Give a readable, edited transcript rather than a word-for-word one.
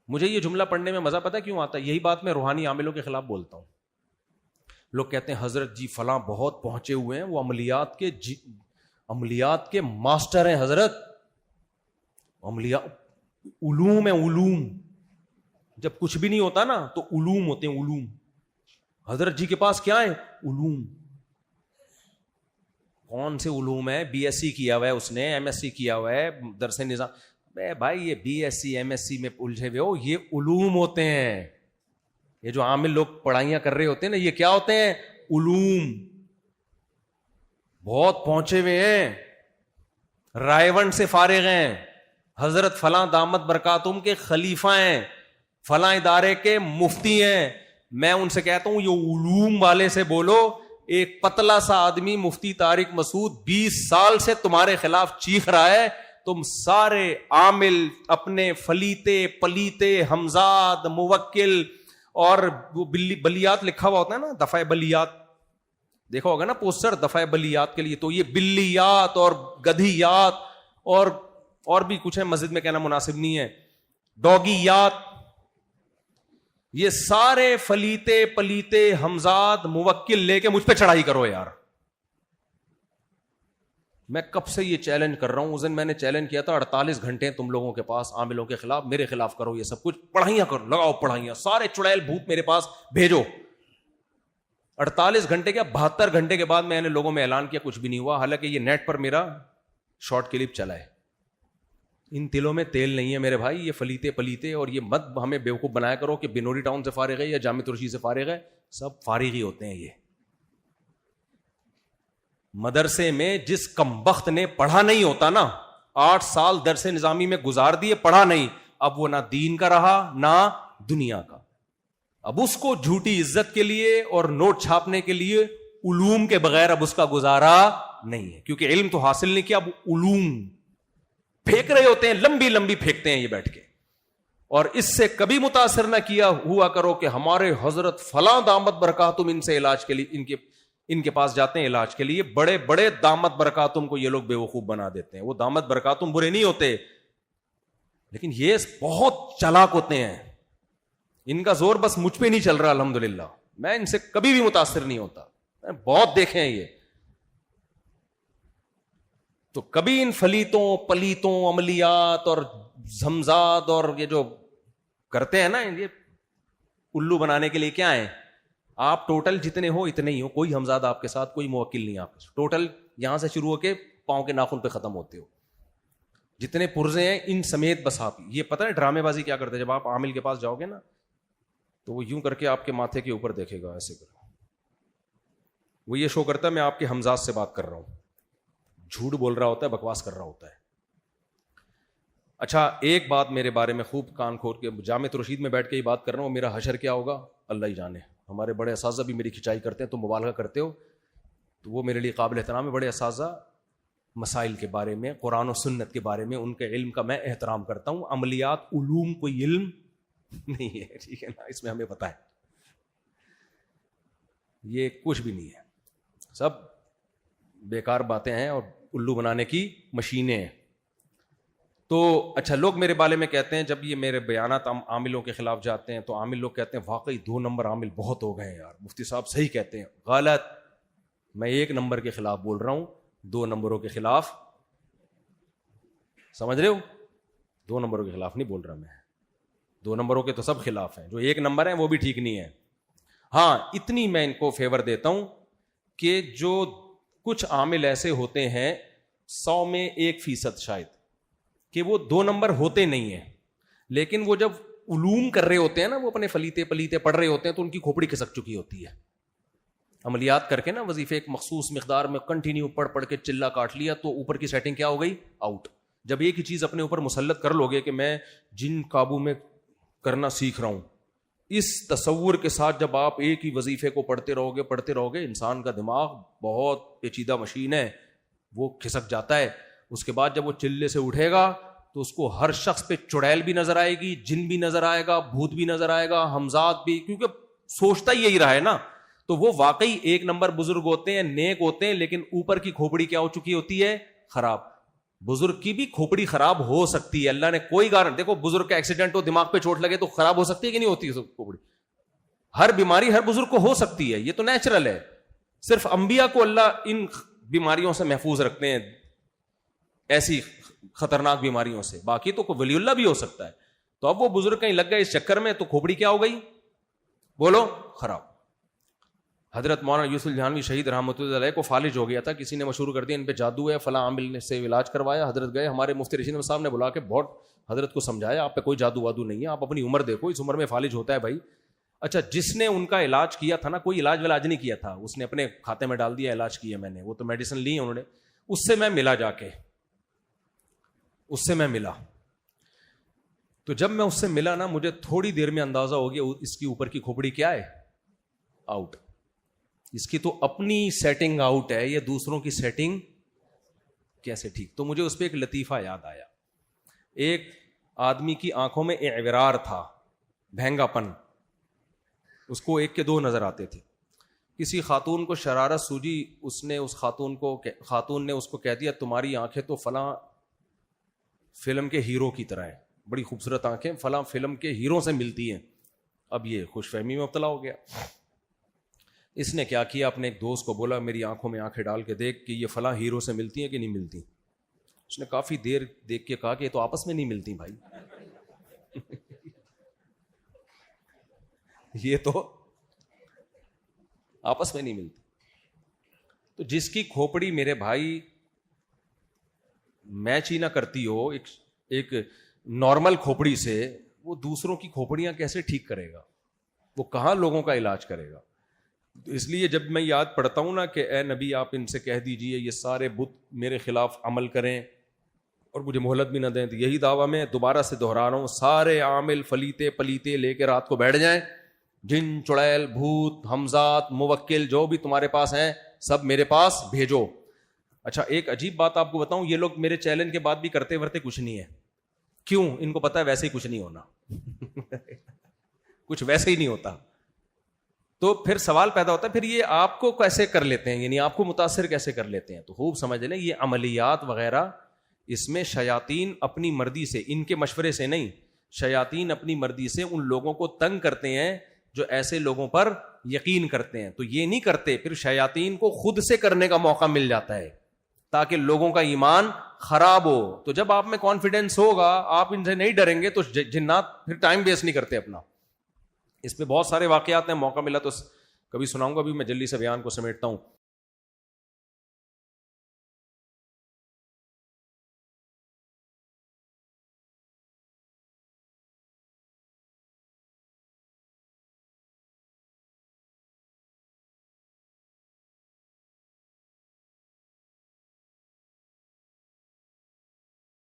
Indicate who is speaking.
Speaker 1: مجھے یہ جملہ پڑھنے میں مزہ پتہ کیوں آتا ہے؟ یہی بات میں روحانی عاملوں کے خلاف بولتا ہوں. لوگ کہتے ہیں حضرت جی فلاں بہت پہنچے ہوئے ہیں, وہ عملیات کے ماسٹر ہیں حضرت, علوم ہے علوم. جب کچھ بھی نہیں ہوتا نا تو علوم ہوتے ہیں علوم. حضرت جی کے پاس کیا ہے؟ علوم. کون سے علوم ہے؟ بی ایس سی کیا ہوا ہے اس نے, ایم ایس سی کیا ہوا ہے, درس نظام. بھائی یہ B S C M S C میں الجھے ہوئے ہو, یہ علوم ہوتے ہیں. یہ جو عامل لوگ پڑھائیاں کر رہے ہوتے ہیں نا, یہ کیا ہوتے ہیں؟ علوم. بہت پہنچے ہوئے ہیں, رائے سے فارغ ہیں, حضرت فلاں دامت برکاتہم کے خلیفہ ہیں, فلاں ادارے کے مفتی ہیں. میں ان سے کہتا ہوں یہ علوم والے سے بولو. ایک پتلا سا آدمی مفتی طارق مسعود 20 سال سے تمہارے خلاف چیخ رہا ہے, تم سارے عامل اپنے فلیتے پلیتے ہمزاد موکل اور وہ بلیات لکھا ہوا ہوتا ہے نا, دفعہ بلیات دیکھا ہوگا نا پوسٹر دفعہ بلیات کے لیے, تو یہ بلیات اور گدھیات اور بھی کچھ ہے, مسجد میں کہنا مناسب نہیں ہے, ڈوگیات, یہ سارے فلیتے پلیتے ہمزاد موکل لے کے مجھ پہ چڑھائی کرو یار. میں کب سے یہ چیلنج کر رہا ہوں. اس دن میں نے چیلنج کیا تھا 48 گھنٹے تم لوگوں کے پاس عاملوں کے خلاف, میرے خلاف کرو یہ سب کچھ, پڑھائیاں کرو, لگاؤ پڑھائیاں, سارے چڑیل بھوت میرے پاس بھیجو. 48 گھنٹے کیا 72 گھنٹے کے بعد میں نے لوگوں میں اعلان کیا, کچھ بھی نہیں ہوا. حالانکہ یہ نیٹ پر میرا شارٹ کلپ چلا ہے. ان تلوں میں تیل نہیں ہے میرے بھائی, یہ فلیتے پلیتے, اور یہ مت ہمیں بیوقوف بنایا کرو کہ بنوری ٹاؤن سے فارغ ہے یا جامع ترشی سے فارغ ہے. سب فارغ ہی ہوتے ہیں. یہ مدرسے میں جس کمبخت نے پڑھا نہیں ہوتا نا, 8 سال درس نظامی میں گزار دیے, پڑھا نہیں, اب وہ نہ دین کا رہا نہ دنیا کا. اب اس کو جھوٹی عزت کے لیے اور نوٹ چھاپنے کے لیے علوم کے بغیر اب اس کا گزارا نہیں ہے, کیونکہ علم تو حاصل نہیں کیا, اب علوم پھینک رہے ہوتے ہیں, لمبی لمبی پھینکتے ہیں یہ بیٹھ کے. اور اس سے کبھی متاثر نہ کیا ہوا کرو کہ ہمارے حضرت فلاں دامت برکاتہم ان سے علاج کے لیے ان کے پاس جاتے ہیں علاج کے لیے. بڑے بڑے دامت برکاتہم کو یہ لوگ بیوقوف بنا دیتے ہیں. وہ دامت برکاتہم برے نہیں ہوتے, لیکن یہ بہت چالاک ہوتے ہیں. ان کا زور بس مجھ پہ نہیں چل رہا الحمدللہ, میں ان سے کبھی بھی متاثر نہیں ہوتا, میں بہت دیکھے ہیں یہ. تو کبھی ان فلیتوں پلیتوں عملیات اور زمزاد اور یہ جو کرتے ہیں نا, یہ الو بنانے کے لیے کیا ہے, آپ ٹوٹل جتنے ہو اتنے ہی ہو, کوئی ہمزاد آپ کے ساتھ, کوئی موکل نہیں آپ کے ساتھ, ٹوٹل یہاں سے شروع ہو کے پاؤں کے ناخن پہ ختم ہوتے ہو, جتنے پرزے ہیں ان سمیت. بس آپ یہ پتہ ہے ڈرامے بازی کیا کرتے ہیں, جب آپ عامل کے پاس جاؤ گے نا تو وہ یوں کر کے آپ کے ماتھے کے اوپر دیکھے گا, ایسے کر وہ یہ شو کرتا ہے میں آپ کے ہمزاد سے بات کر رہا ہوں, جھوٹ بول رہا ہوتا ہے, بکواس کر رہا ہوتا ہے. اچھا ایک بات میرے بارے میں خوب کان کھول کے, جامع رشید میں بیٹھ کے یہ بات کر رہا ہوں, میرا حشر کیا ہوگا اللہ ہی جانے. ہمارے بڑے اساتذہ بھی میری کھچائی کرتے ہیں, تم مبالغہ کرتے ہو, تو وہ میرے لیے قابل احترام ہے. بڑے اساتذہ مسائل کے بارے میں, قرآن و سنت کے بارے میں, ان کے علم کا میں احترام کرتا ہوں. عملیات علوم کوئی علم نہیں ہے, ٹھیک ہے نا, اس میں ہمیں پتہ ہے یہ کچھ بھی نہیں ہے, سب بیکار باتیں ہیں اور الو بنانے کی مشینیں ہیں. تو اچھا لوگ میرے بارے میں کہتے ہیں, جب یہ میرے بیانات عاملوں کے خلاف جاتے ہیں تو عامل لوگ کہتے ہیں واقعی 2 نمبر عامل بہت ہو گئے ہیں یار, مفتی صاحب صحیح کہتے ہیں. غلط, میں 1 نمبر کے خلاف بول رہا ہوں, 2 نمبروں کے خلاف, سمجھ رہے ہو, 2 نمبروں کے خلاف نہیں بول رہا میں. 2 نمبروں کے تو سب خلاف ہیں, جو 1 نمبر ہیں وہ بھی ٹھیک نہیں ہے. ہاں اتنی میں ان کو فیور دیتا ہوں کہ جو کچھ عامل ایسے ہوتے ہیں 100 میں 1% شاید کہ وہ 2 نمبر ہوتے نہیں ہیں, لیکن وہ جب علوم کر رہے ہوتے ہیں نا, وہ اپنے فلیتے پلیتے پڑھ رہے ہوتے ہیں تو ان کی کھوپڑی کھسک چکی ہوتی ہے. عملیات کر کے نا وظیفے ایک مخصوص مقدار میں کنٹینیو پڑھ کے چلا کاٹ لیا تو اوپر کی سیٹنگ کیا ہو گئی, آؤٹ. جب ایک ہی چیز اپنے اوپر مسلط کر لو گے کہ میں جن قابو میں کرنا سیکھ رہا ہوں, اس تصور کے ساتھ جب آپ ایک ہی وظیفے کو پڑھتے رہو گے, انسان کا دماغ بہت پیچیدہ مشین ہے, وہ کھسک جاتا ہے. اس کے بعد جب وہ چلے سے اٹھے گا تو اس کو ہر شخص پہ چڑیل بھی نظر آئے گی, جن بھی نظر آئے گا, بھوت بھی نظر آئے گا, ہمزاد بھی, کیونکہ سوچتا ہی یہی رہا ہے نا. تو وہ واقعی 1 نمبر بزرگ ہوتے ہیں, نیک ہوتے ہیں, لیکن اوپر کی کھوپڑی کیا ہو چکی ہوتی ہے, خراب. بزرگ کی بھی کھوپڑی خراب ہو سکتی ہے, اللہ نے کوئی گارنٹی, دیکھو بزرگ کا ایکسیڈنٹ ہو, دماغ پہ چوٹ لگے تو خراب ہو سکتی ہے کہ نہیں ہوتی کھوپڑی؟ ہر بیماری ہر بزرگ کو ہو سکتی ہے, یہ تو نیچرل ہے. صرف انبیاء کو اللہ ان بیماریوں سے محفوظ رکھتے ہیں, ایسی خطرناک بیماریوں سے, باقی تو کوئی ولی اللہ بھی ہو سکتا ہے. تو اب وہ بزرگ کہیں لگ گئے اس چکر میں, تو کھوپڑی کیا ہو گئی؟ بولو, خراب. حضرت مولانا یوسف الجہانوی شہید رحمۃ اللہ علیہ کو فالج ہو گیا تھا, کسی نے مشہور کر دیا ان پہ جادو ہے, فلاں عامل سے علاج کروایا. حضرت گئے, ہمارے مفتی رشید صاحب نے بلا کے بہت حضرت کو سمجھایا, آپ پہ کوئی جادو وادو نہیں ہے, آپ اپنی عمر دیکھو, اس عمر میں فالج ہوتا ہے بھائی. اچھا, جس نے ان کا علاج کیا تھا نا, کوئی علاج نہیں کیا تھا, اس نے اپنے کھاتے میں ڈال دیا علاج کیا میں نے, وہ تو میڈیسن لی انہوں نے. اس سے میں ملا, جا کے اس سے میں ملا, تو جب میں اس سے ملا نا, مجھے تھوڑی دیر میں اندازہ ہو گیا اس کی اوپر کی کھوپڑی کیا ہے, آؤٹ. اس کی تو اپنی سیٹنگ آؤٹ ہے, یہ دوسروں کی سیٹنگ کیسے ٹھیک. تو مجھے اس پہ ایک لطیفہ یاد آیا. ایک آدمی کی آنکھوں میں اعورار تھا, بھینگا پن, اس کو ایک کے دو نظر آتے تھے. کسی خاتون کو شرارت سوجی, اس نے اس خاتون نے اس کو کہہ دیا, تمہاری آنکھیں تو فلاں فلم کے ہیرو کی طرح ہیں, بڑی خوبصورت آنکھیں, فلاں فلم کے ہیرو سے ملتی ہیں. اب یہ خوش فہمی میں مبتلا ہو گیا. اس نے کیا کیا, اپنے ایک دوست کو بولا, میری آنکھوں میں آنکھیں ڈال کے دیکھ کہ یہ فلاں ہیرو سے ملتی ہیں کہ نہیں ملتی. اس نے کافی دیر دیکھ کے کہا کہ یہ تو آپس میں نہیں ملتی بھائی. یہ تو آپس میں نہیں ملتی. تو جس کی کھوپڑی میرے بھائی میچ ہی نہ کرتی ہو ایک نارمل کھوپڑی سے, وہ دوسروں کی کھوپڑیاں کیسے ٹھیک کرے گا, وہ کہاں لوگوں کا علاج کرے گا. اس لیے جب میں یاد پڑھتا ہوں نا کہ اے نبی آپ ان سے کہہ دیجئے یہ سارے بت میرے خلاف عمل کریں اور مجھے مہلت بھی نہ دیں, تو یہی دعویٰ میں دوبارہ سے دہرا رہا ہوں, سارے عامل فلیتے پلیتے لے کے رات کو بیٹھ جائیں, جن چڑیل بھوت ہمزات موکل جو بھی تمہارے پاس ہیں سب میرے پاس بھیجو. اچھا, ایک عجیب بات آپ کو بتاؤں, یہ لوگ میرے چیلنج کے بعد بھی کرتے ورتے کچھ نہیں ہے. کیوں؟ ان کو پتا ہے ویسے ہی کچھ نہیں ہونا. کچھ ویسے ہی نہیں ہوتا. تو پھر سوال پیدا ہوتا ہے, پھر یہ آپ کو کیسے کر لیتے ہیں, یعنی آپ کو متاثر کیسے کر لیتے ہیں. تو خوب سمجھ لیں, یہ عملیات وغیرہ اس میں شیاطین اپنی مرضی سے, ان کے مشورے سے نہیں, شیاطین اپنی مرضی سے ان لوگوں کو تنگ کرتے ہیں جو ایسے لوگوں پر یقین کرتے ہیں. تو یہ نہیں کرتے, پھر شیاطین کو خود سے کرنے کا موقع مل جاتا ہے تاکہ لوگوں کا ایمان خراب ہو. تو جب آپ میں کانفیڈنس ہوگا, آپ ان سے نہیں ڈریں گے, تو جنات پھر ٹائم ویسٹ نہیں کرتے اپنا. اس پہ بہت سارے واقعات ہیں, موقع ملا تو کبھی سناؤں گا, ابھی میں جلدی سے بیان کو سمیٹتا ہوں.